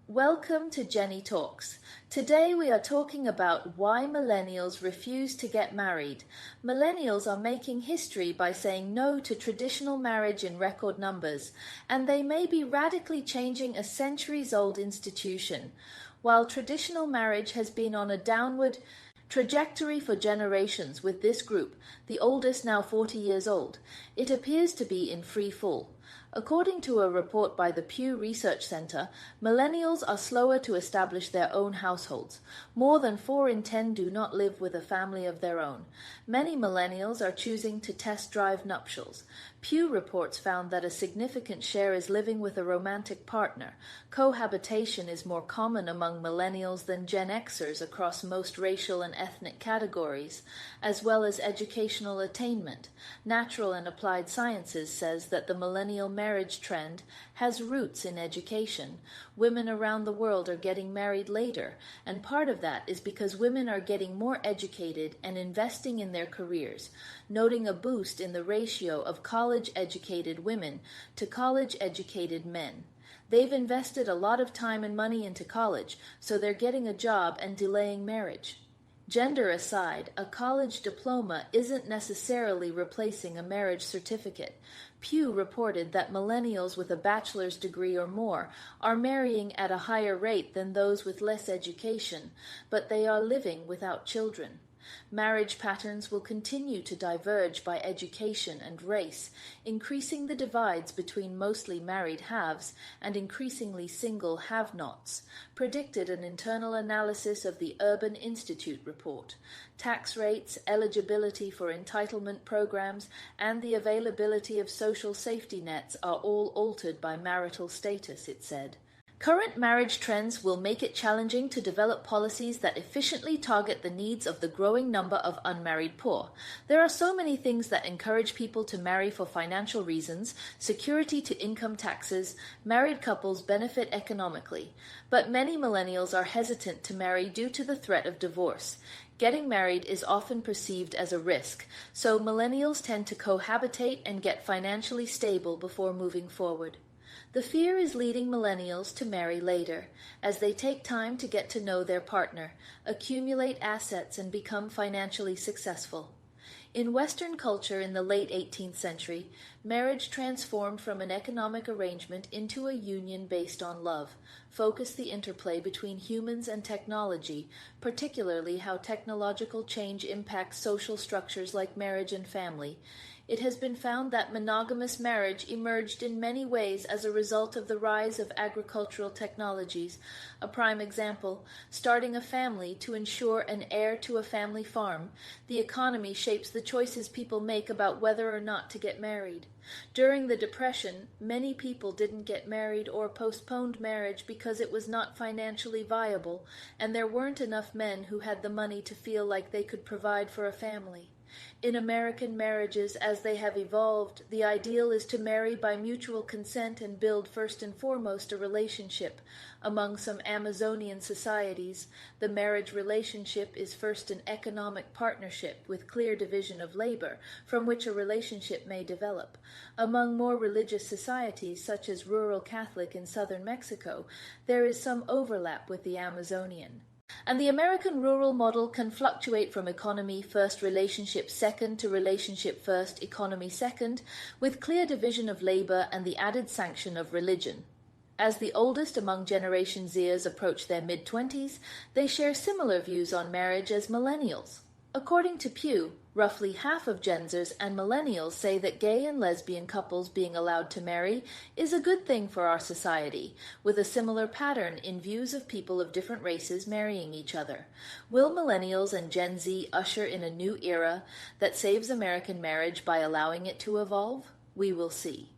Welcome to Jenny Talks. Today we are talking about why millennials refuse to get married. Millennials are making history by saying no to traditional marriage in record numbers, and they may be radically changing a centuries-old institution. While traditional marriage has been on a downward trajectory for generations with this group, the oldest now 40 years old, it appears to be in free fall. According to a report by the Pew Research Center, millennials are slower to establish their own households. More than 4 in 10 do not live with a family of their own. Many millennials are choosing to test drive nuptials. Pew reports found that a significant share is living with a romantic partner. Cohabitation is more common among millennials than Gen Xers across most racial and ethnic categories, as well as educational attainment. Natural and Applied Sciences says that the millennial marriage trend has roots in education. Women around the world are getting married later, and part of that is because women are getting more educated and investing in their careers, noting a boost in the ratio of college-educated women to college-educated men. They've invested a lot of time and money into college, so they're getting a job and delaying marriage. Gender aside, a college diploma isn't necessarily replacing a marriage certificate. Pew reported that millennials with a bachelor's degree or more are marrying at a higher rate than those with less education, but they are living without children. Marriage patterns will continue to diverge by education and race, increasing the divides between mostly married haves and increasingly single have-nots, predicted an internal analysis of the Urban Institute report. Tax rates, eligibility for entitlement programs, and the availability of social safety nets are all altered by marital status, it said. Current marriage trends will make it challenging to develop policies that efficiently target the needs of the growing number of unmarried poor. There are so many things that encourage people to marry for financial reasons, security to income taxes, married couples benefit economically. But many millennials are hesitant to marry due to the threat of divorce. Getting married is often perceived as a risk, so millennials tend to cohabitate and get financially stable before moving forward. The fear is leading millennials to marry later, as they take time to get to know their partner, accumulate assets, and become financially successful. In Western culture in the late 18th century, marriage transformed from an economic arrangement into a union based on love, focused the interplay between humans and technology, particularly how technological change impacts social structures like marriage and family. It has been found that monogamous marriage emerged in many ways as a result of the rise of agricultural technologies. A prime example, starting a family to ensure an heir to a family farm. The economy shapes the choices people make about whether or not to get married. During the Depression, many people didn't get married or postponed marriage because it was not financially viable, and there weren't enough men who had the money to feel like they could provide for a family. In American marriages, as they have evolved, the ideal is to marry by mutual consent and build first and foremost a relationship. Among some Amazonian societies, the marriage relationship is first an economic partnership with clear division of labor, from which a relationship may develop. Among more religious societies, such as rural Catholic in southern Mexico, there is some overlap with the Amazonian. And the American rural model can fluctuate from economy first, relationship second to relationship first, economy second, with clear division of labor and the added sanction of religion. As the oldest among Generation Zers approach their mid-20s, they share similar views on marriage as millennials. According to Pew, roughly half of GenZers and millennials say that gay and lesbian couples being allowed to marry is a good thing for our society, with a similar pattern in views of people of different races marrying each other. Will millennials and Gen Z usher in a new era that saves American marriage by allowing it to evolve? We will see.